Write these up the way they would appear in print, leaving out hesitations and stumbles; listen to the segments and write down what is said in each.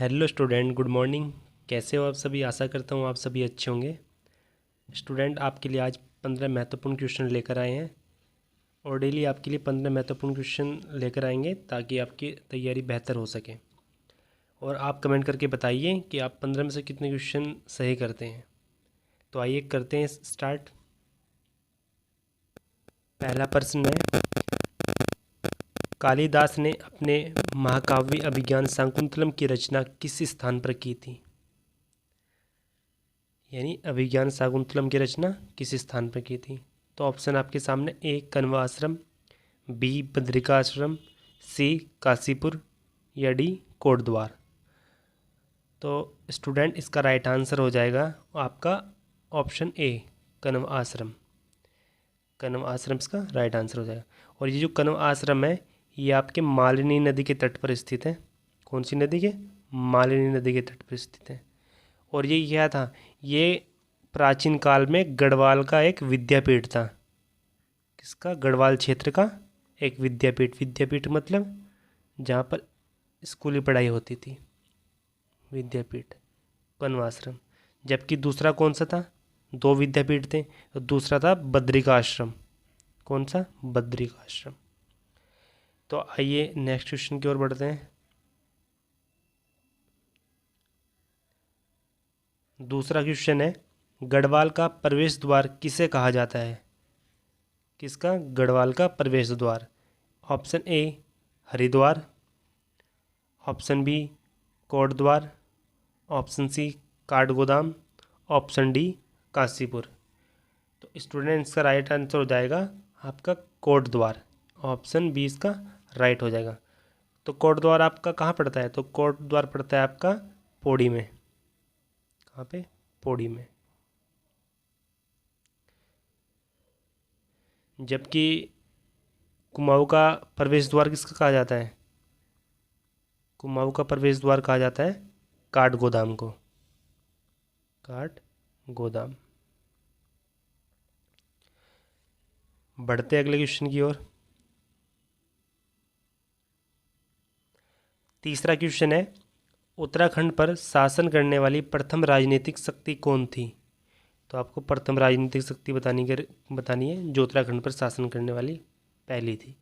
Hello student, good morning. कैसे हो आप सभी? आशा करता हूँ आप सभी अच्छे होंगे। स्टूडेंट, आपके लिए आज 15 महत्वपूर्ण क्वेश्चन लेकर आए हैं और डेली आपके लिए 15 महत्वपूर्ण क्वेश्चन लेकर आएंगे ताकि आपकी तैयारी बेहतर हो सके। और आप कमेंट करके बताइए कि आप 15 में से कितने क्वेश्चन सही करते हैं। तो आइए करते हैं स्टार्ट। पहला प्रश्न है, कालिदास ने अपने महाकाव्य अभिज्ञान शाकुंतलम की रचना किस स्थान पर की थी? यानी अभिज्ञान शाकुंतलम की रचना किस स्थान पर की थी? तो ऑप्शन आपके सामने: ए कण्व आश्रम, बी बद्रिकाश्रम, सी काशीपुर या डी कोटद्वार। तो स्टूडेंट, इसका राइट आंसर हो जाएगा आपका ऑप्शन ए कण्व आश्रम। कण्व आश्रम इसका राइट आंसर हो जाएगा। और ये जो कण्व आश्रम है ये आपके मालिनी नदी के तट पर स्थित है। कौन सी नदी के? मालिनी नदी के तट पर स्थित है। और ये क्या था? ये प्राचीन काल में गढ़वाल का एक विद्यापीठ था। किसका? गढ़वाल क्षेत्र का एक विद्यापीठ। विद्यापीठ मतलब जहाँ पर स्कूली पढ़ाई होती थी, विद्यापीठ, कण्वाश्रम। जबकि दूसरा कौन सा था? दो विद्यापीठ थे, तो दूसरा था बद्रिकाश्रम। कौन सा? बद्रिकाश्रम। तो आइए नेक्स्ट क्वेश्चन की ओर बढ़ते हैं। दूसरा क्वेश्चन है, गढ़वाल का प्रवेश द्वार किसे कहा जाता है? किसका? गढ़वाल का प्रवेश द्वार। Option A Haridwar, option B Kotdwar, option C Kathgodam, option D Kashipur. तो स्टूडेंट, इसका राइट आंसर हो जाएगा आपका कोटद्वार। ऑप्शन बी इसका राइट हो जाएगा। तो कोटद्वार आपका कहाँ पड़ता है? तो कोटद्वार पड़ता है आपका पौड़ी में। कहाँ पे? पौड़ी में। जबकि कुमाऊँ का प्रवेश द्वार किसका कहा जाता है? कुमाऊँ का प्रवेश द्वार कहा जाता है काठगोदाम को। काठगोदाम। बढ़ते अगले क्वेश्चन की ओर। तीसरा क्वेश्चन है, उत्तराखंड पर शासन करने वाली प्रथम राजनीतिक शक्ति कौन थी? तो आपको प्रथम राजनीतिक शक्ति बतानी है जो उत्तराखंड पर शासन करने वाली पहली थी।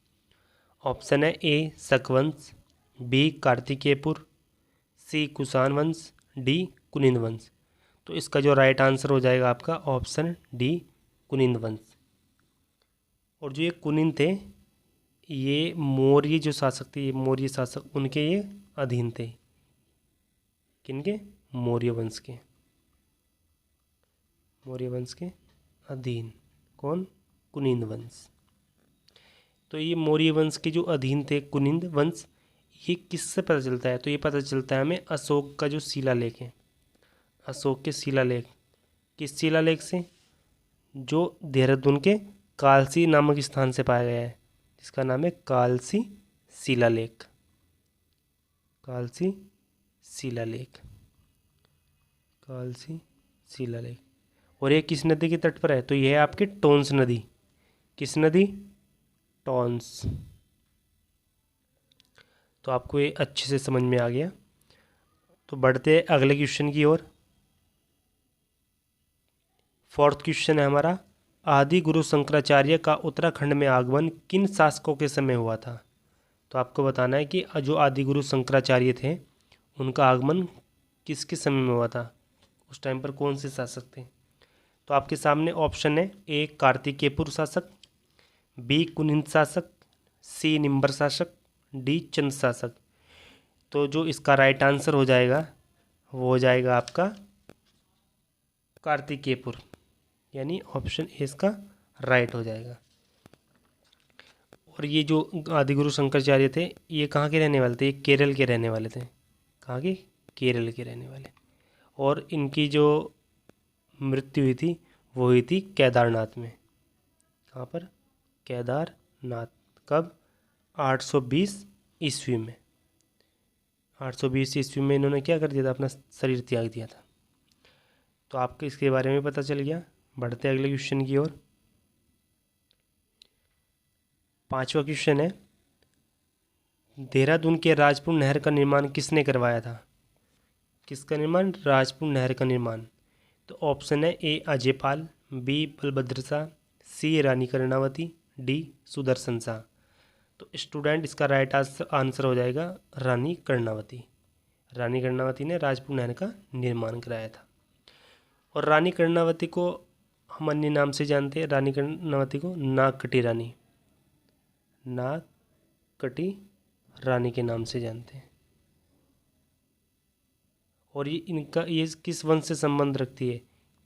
ऑप्शन है ए शकवंश, बी कार्तिकेयपुर, सी कुषाण वंश, डी कुनिंद वंश। तो इसका जो राइट आंसर हो जाएगा आपका ऑप्शन डी कुनिंद वंश। और जो ये कुनिंद थे ये मौर्य जो शासक थे, ये मौर्य शासक उनके ये अधीन थे। किनके? मौर्य वंश के। मौर्य वंश के अधीन। कौन? कुनिंद वंश। तो ये मौर्य वंश के जो अधीन थे कुनिंद वंश, ये किससे पता चलता है? तो ये पता चलता है हमें अशोक का जो शिलालेख है, अशोक के शिलालेख। किस शिलालेख से? जो देहरादून के कालसी नामक स्थान से पाया गया है, जिसका नाम है कालसी शिलालेख। कालसी शिलालेख। कालसी शिलालेख। और ये किस नदी के तट पर है? तो यह है आपकी टोंस नदी। किस नदी? टोंस। तो आपको ये अच्छे से समझ में आ गया। तो बढ़ते हैं अगले क्वेश्चन की ओर। फोर्थ क्वेश्चन है हमारा, आदि गुरु शंकराचार्य का उत्तराखंड में आगमन किन शासकों के समय हुआ था? तो आपको बताना है कि जो आदि गुरु शंकराचार्य थे उनका आगमन किसके समय में हुआ था, उस टाइम पर कौन से शासक थे? तो आपके सामने ऑप्शन है: ए कार्तिकेयपुर शासक, बी कुनिंद शासक, सी निम्बर शासक, डी चंद शासक। तो जो इसका राइट आंसर हो जाएगा वो हो जाएगा आपका कार्तिकेयपुर, यानी ऑप्शन ए इसका राइट हो जाएगा। और ये जो आदिगुरु शंकराचार्य थे ये कहाँ के रहने वाले थे? ये केरल के रहने वाले थे। कहाँ के? केरल के रहने वाले। और इनकी जो मृत्यु हुई थी वो हुई थी केदारनाथ में। कहाँ पर? केदारनाथ। कब? 820 ईस्वी में। 820 ईस्वी में इन्होंने क्या कर दिया था? अपना शरीर त्याग दिया था। तो आपको इसके बारे में पता चल गया। बढ़ते अगले क्वेश्चन की ओर। पांचवा क्वेश्चन है, देहरादून के राजपुर नहर का निर्माण किसने करवाया था? किसका निर्माण? राजपूत नहर का निर्माण। तो ऑप्शन है ए अजयपाल, बी बलभद्र शाह, सी रानी कर्णावती, डी सुदर्शन शाह। तो स्टूडेंट इसका राइट आंसर हो जाएगा रानी कर्णावती। रानी कर्णावती ने राजपूत नहर का निर्माण कराया था। और रानी कर्णावती को हम अन्य नाम से जानते हैं। रानी कर्णावती को नागकटी रानी, नागकटी रानी के नाम से जानते हैं। और ये किस वंश से संबंध रखती है?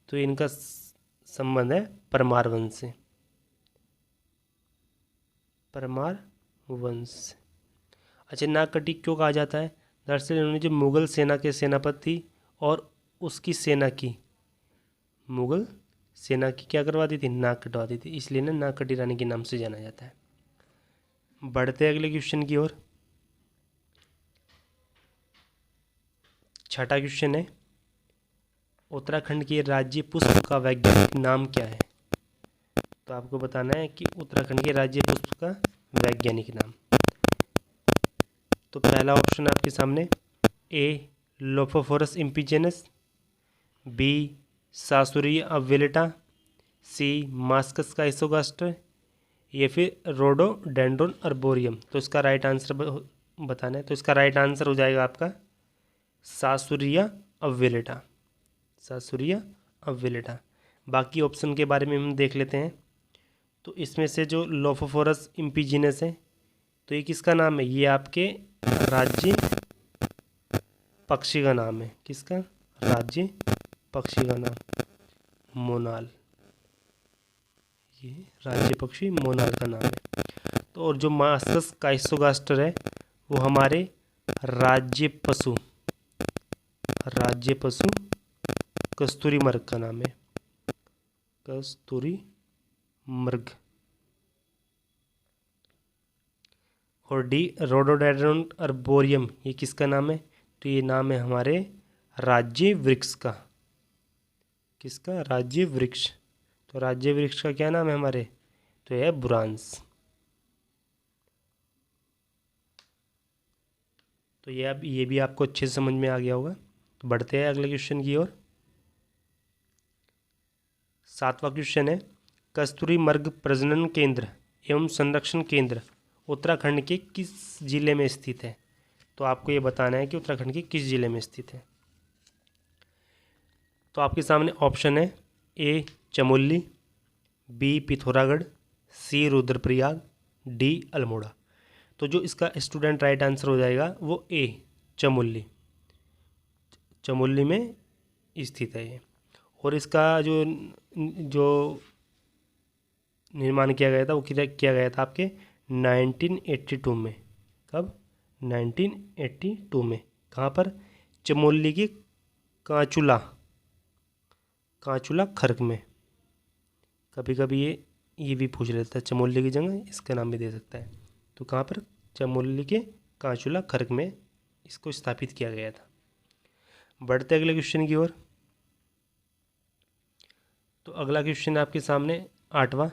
तो इनका संबंध है परमार वंश से, परमार वंश। अच्छा, नागकटी क्यों कहा जाता है? दरअसल इन्होंने जो मुगल सेना के सेनापति और उसकी सेना की, मुगल सेना की क्या करवा दी थी? नाक कटवा दी थी, इसलिए ना नागकटी रानी के नाम से जाना जाता है। बढ़ते अगले क्वेश्चन की ओर। छठा क्वेश्चन है, उत्तराखंड के राज्य पुष्प का वैज्ञानिक नाम क्या है? तो आपको बताना है कि उत्तराखंड के राज्य पुष्प का वैज्ञानिक नाम। तो पहला ऑप्शन आपके सामने, ए लोफोफोरस इम्पिजेनस, बी सासुरिया अविलेटा, सी मास्कस का इसोगास्टर, या फिर रोडोडेंड्रोन अर्बोरियम। तो इसका राइट आंसर बताना है। तो इसका राइट आंसर हो जाएगा आपका सासुरिया अविलेटा, सासुरिया अविलेटा। बाकी ऑप्शन के बारे में हम देख लेते हैं। तो इसमें से जो लोफोफोरस इम्पिजिनस है, तो ये किसका नाम है? ये आपके राज्य पक्षी का नाम है। किसका? राज्य पक्षी का नाम, मोनाल। ये राज्य पक्षी मोनाल का नाम है। तो और जो मास्कस काइसोगास्टर है वो हमारे राज्य पशु कस्तूरी मृग का नाम है, कस्तूरी मृग। और डी रोडोडेंड्रोन अर्बोरियम, ये किसका नाम है? तो ये नाम है हमारे राज्य वृक्ष का। किसका? राज्य वृक्ष। तो राज्य वृक्ष का क्या नाम है हमारे? तो यह बुरांस। तो ये भी आपको अच्छे से समझ में आ गया होगा। तो बढ़ते हैं अगले क्वेश्चन की ओर। सातवां क्वेश्चन है, कस्तूरी मृग प्रजनन केंद्र एवं संरक्षण केंद्र उत्तराखंड के किस जिले में स्थित है? तो आपको ये बताना है कि उत्तराखंड के किस जिले में स्थित है। तो आपके सामने ऑप्शन है, ए चमोली, बी पिथौरागढ़, सी रुद्रप्रयाग, डी अल्मोड़ा। तो जो इसका स्टूडेंट राइट आंसर हो जाएगा वो ए चमोली, चमोली में स्थित है ये। और इसका जो निर्माण किया गया था वो किया गया था आपके 1982 में। कब? 1982 में। कहाँ पर? चमोली की कांचुला खर्क में। कभी कभी ये भी पूछ लेता है, चमोली की जगह इसका नाम भी दे सकता है। तो कहाँ पर? चमोली के कांचुला खर्क में इसको स्थापित किया गया था। बढ़ते अगले क्वेश्चन की ओर। तो अगला क्वेश्चन आपके सामने आठवां,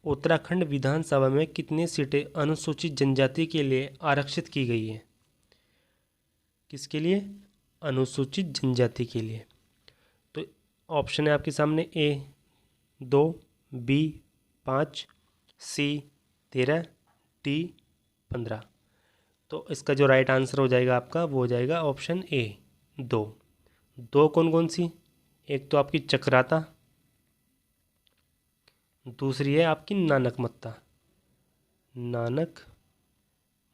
उत्तराखंड विधानसभा में कितनी सीटें अनुसूचित जनजाति के लिए आरक्षित की गई है? किसके लिए? अनुसूचित जनजाति के लिए। तो ऑप्शन है आपके सामने, ए 2, बी 5, सी 13, डी 15। तो इसका जो राइट आंसर हो जाएगा आपका वो हो जाएगा ऑप्शन ए 2। कौन कौन सी? एक तो आपकी चक्राता, दूसरी है आपकी नानक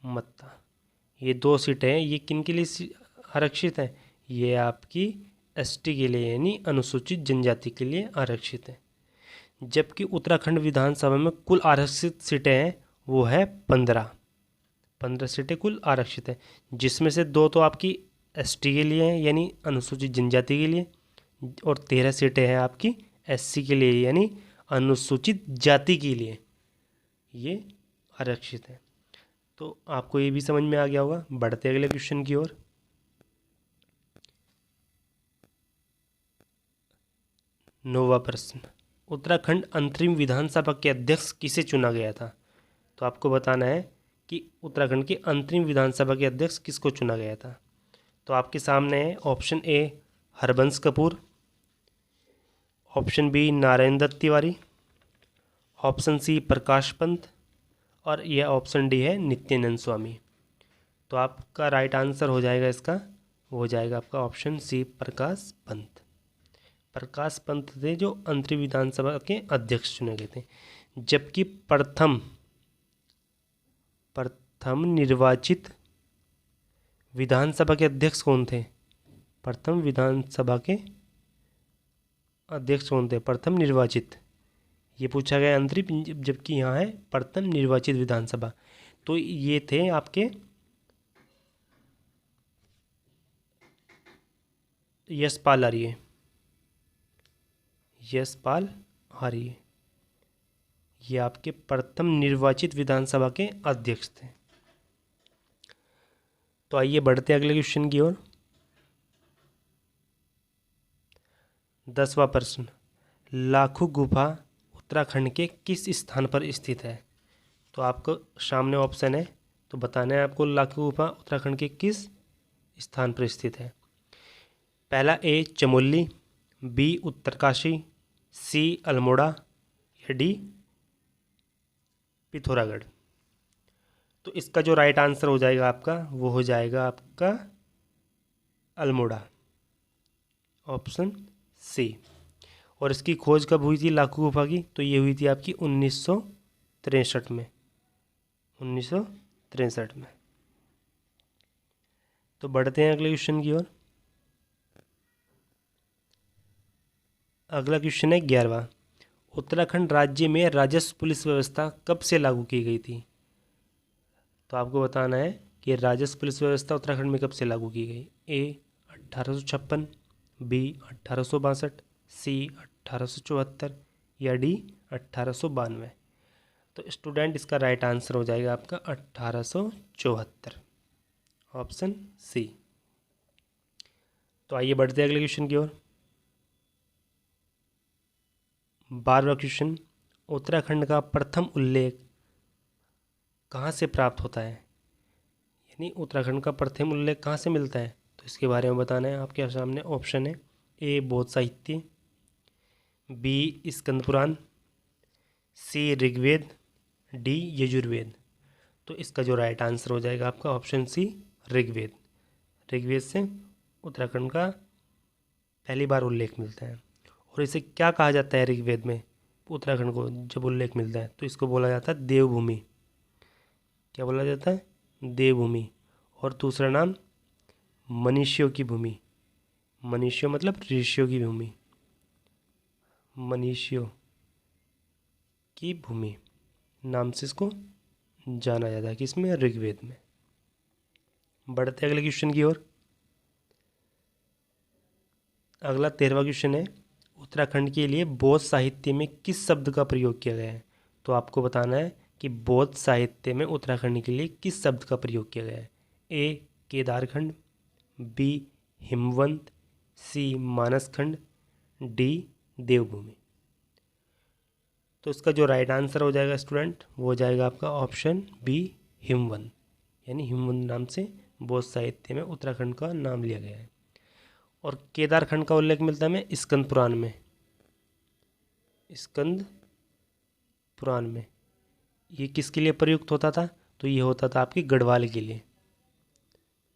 मत्ता। ये 2 सीटें हैं। ये किन के लिए आरक्षित है? ये आपकी एसटी के लिए यानी अनुसूचित जनजाति के लिए आरक्षित है। जबकि उत्तराखंड विधानसभा में कुल आरक्षित सीटें हैं वो है 15 सीटें कुल आरक्षित है, जिसमें से 2 तो आपकी एसटी के लिए हैं यानी अनुसूचित जनजाति के लिए, और 13 सीटें हैं आपकी एससी के लिए यानी अनुसूचित जाति के लिए ये आरक्षित है। तो आपको ये भी समझ में आ गया होगा। बढ़ते अगले क्वेश्चन की ओर। नौवां प्रश्न, उत्तराखंड अंतरिम विधानसभा के अध्यक्ष किसे चुना गया था? तो आपको बताना है कि उत्तराखंड के अंतरिम विधानसभा के अध्यक्ष किसको चुना गया था। तो आपके सामने है option A Harbans Kapoor, option B Narayan Dutt Tiwari, option C Prakash Pant और यह ऑप्शन डी है नित्यानंद स्वामी। तो आपका राइट आंसर हो जाएगा इसका, वो हो जाएगा आपका ऑप्शन सी प्रकाश पंत। प्रकाश पंत थे जो अंतरिम विधानसभा के अध्यक्ष चुने गए थे। जबकि प्रथम निर्वाचित विधानसभा के अध्यक्ष कौन थे? प्रथम विधानसभा के अध्यक्ष कौन थे? प्रथम निर्वाचित, ये पूछा गया अंतरिम, जबकि यहाँ है प्रथम निर्वाचित विधानसभा। तो ये थे आपके यशपाल आर्य, यशपाल आर्य, ये आपके प्रथम निर्वाचित विधानसभा के अध्यक्ष थे। तो आइए बढ़ते अगले क्वेश्चन की ओर। 10वां प्रश्न, लाखू गुफा उत्तराखंड के किस स्थान पर स्थित है? तो आपको सामने ऑप्शन है, तो बताना है आपको लाखू गुफा उत्तराखंड के किस स्थान पर स्थित है। पहला ए चमोली, बी उत्तरकाशी, सी अल्मोड़ा या डी पिथौरागढ़। तो इसका जो राइट आंसर हो जाएगा आपका, वो हो जाएगा आपका अल्मोड़ा, ऑप्शन सी। और इसकी खोज कब हुई थी लाखू गुफा की? तो ये हुई थी आपकी 1963 में, 1963 में। तो बढ़ते हैं अगले क्वेश्चन की ओर। अगला क्वेश्चन है 11वां, उत्तराखंड राज्य में राजस्व पुलिस व्यवस्था कब से लागू की गई थी? तो आपको बताना है कि राजस्व पुलिस व्यवस्था उत्तराखंड में कब से लागू की गई। ए 1856, बी 1862, सी 1874 या डी 1892। तो स्टूडेंट इसका राइट आंसर हो जाएगा आपका 1874, ऑप्शन सी। तो आइए बढ़ते हैं अगले क्वेश्चन की ओर। 12वां क्वेश्चन, उत्तराखंड का प्रथम उल्लेख कहाँ से प्राप्त होता है? यानी उत्तराखंड का प्रथम उल्लेख कहाँ से मिलता है? तो इसके बारे में बताना है। आपके सामने ऑप्शन है, ए बौद्ध साहित्य, बी स्कंद पुराण, सी ऋग्वेद, डी यजुर्वेद। तो इसका जो राइट आंसर हो जाएगा आपका ऑप्शन सी ऋग्वेद। ऋग्वेद से उत्तराखंड का पहली बार उल्लेख मिलता है। और इसे क्या कहा जाता है ऋग्वेद में? उत्तराखंड को जब उल्लेख मिलता है तो इसको बोला जाता है देवभूमि। क्या बोला जाता है? देवभूमि। और दूसरा नाम मनीषियों की भूमि। मनीषियों मतलब ऋषियों की भूमि, मनीषियों की भूमि नाम से इसको जाना जाता है, किसमें? ऋग्वेद में। बढ़ते अगले क्वेश्चन की ओर। अगला 13वां क्वेश्चन है, उत्तराखंड के लिए बौद्ध साहित्य में किस शब्द का प्रयोग किया गया है? तो आपको बताना है कि बौद्ध साहित्य में उत्तराखंड के लिए किस शब्द का प्रयोग किया गया है। ए केदारखंड, बी हिमवंत, सी मानसखंड, डी देवभूमि। तो इसका जो राइट आंसर हो जाएगा स्टूडेंट, वो हो जाएगा आपका ऑप्शन बी हिमवंत। यानी हिमवंत नाम से बौद्ध साहित्य में उत्तराखंड का नाम लिया गया है। और केदारखंड का उल्लेख मिलता है हमें स्कंद पुराण में। स्कंद पुराण में ये किसके लिए प्रयुक्त होता था? तो ये होता था आपकी गढ़वाल के लिए।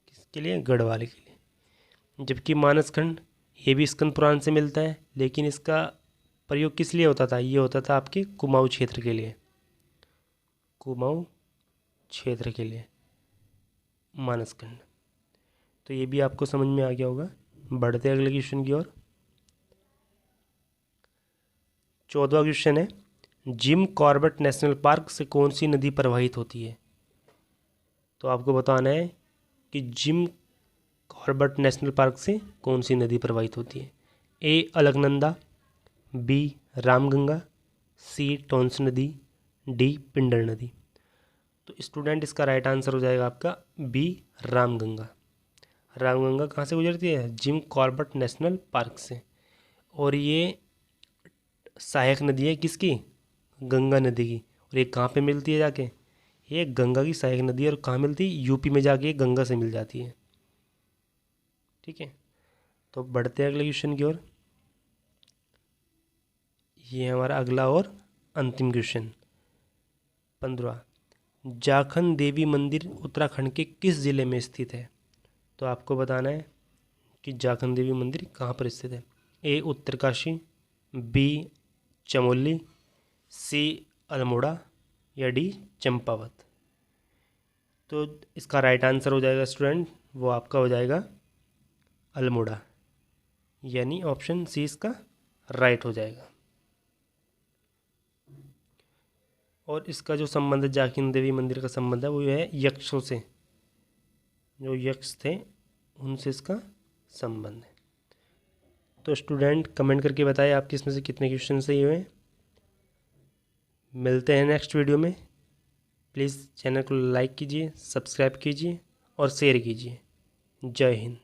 किसके लिए? गढ़वाल के लिए। जबकि मानसखंड ये भी स्कंद पुराण से मिलता है, लेकिन इसका प्रयोग किस लिए होता था? ये होता था आपके कुमाऊं क्षेत्र के लिए, कुमाऊं क्षेत्र के लिए मानसखंड। तो ये भी आपको समझ में आ गया होगा। बढ़ते अगले क्वेश्चन की ओर। 14वां क्वेश्चन है, जिम कॉर्बेट नेशनल पार्क से कौन सी नदी प्रवाहित होती है? तो आपको बताना है कि जिम कॉर्बेट नेशनल पार्क से कौन सी नदी प्रवाहित होती है। ए अलकनंदा, बी रामगंगा, सी टोंस नदी, डी पिंडर नदी। तो स्टूडेंट इसका राइट आंसर हो जाएगा आपका बी रामगंगा। रामगंगा कहाँ से गुजरती है? जिम कॉर्बेट नेशनल पार्क से। और ये सहायक नदी है किसकी? गंगा नदी की। और ये कहाँ पे मिलती है जाके? ये गंगा की सहायक नदी है। और कहाँ मिलती है? यूपी में जाके गंगा से मिल जाती है। ठीक है, तो बढ़ते हैं अगले क्वेश्चन की ओर। ये हमारा अगला और अंतिम क्वेश्चन 15। जाखन देवी मंदिर उत्तराखंड के किस जिले में स्थित है? तो आपको बताना है कि जाखन देवी मंदिर कहाँ पर स्थित है। ए उत्तरकाशी, बी चमोली, सी अल्मोड़ा या डी चंपावत। तो इसका राइट आंसर हो जाएगा स्टूडेंट, वो आपका हो जाएगा अल्मोड़ा, यानी ऑप्शन सी इसका राइट हो जाएगा। और इसका जो संबंध है जाखिन देवी मंदिर का संबंध है वो है यक्षों से, जो यक्ष थे उनसे इसका संबंध है। तो स्टूडेंट कमेंट करके बताएं आपके इसमें से कितने क्वेश्चन सही हुए। मिलते हैं नेक्स्ट वीडियो में। प्लीज़ चैनल को लाइक कीजिए, सब्सक्राइब कीजिए और शेयर कीजिए। जय हिंद।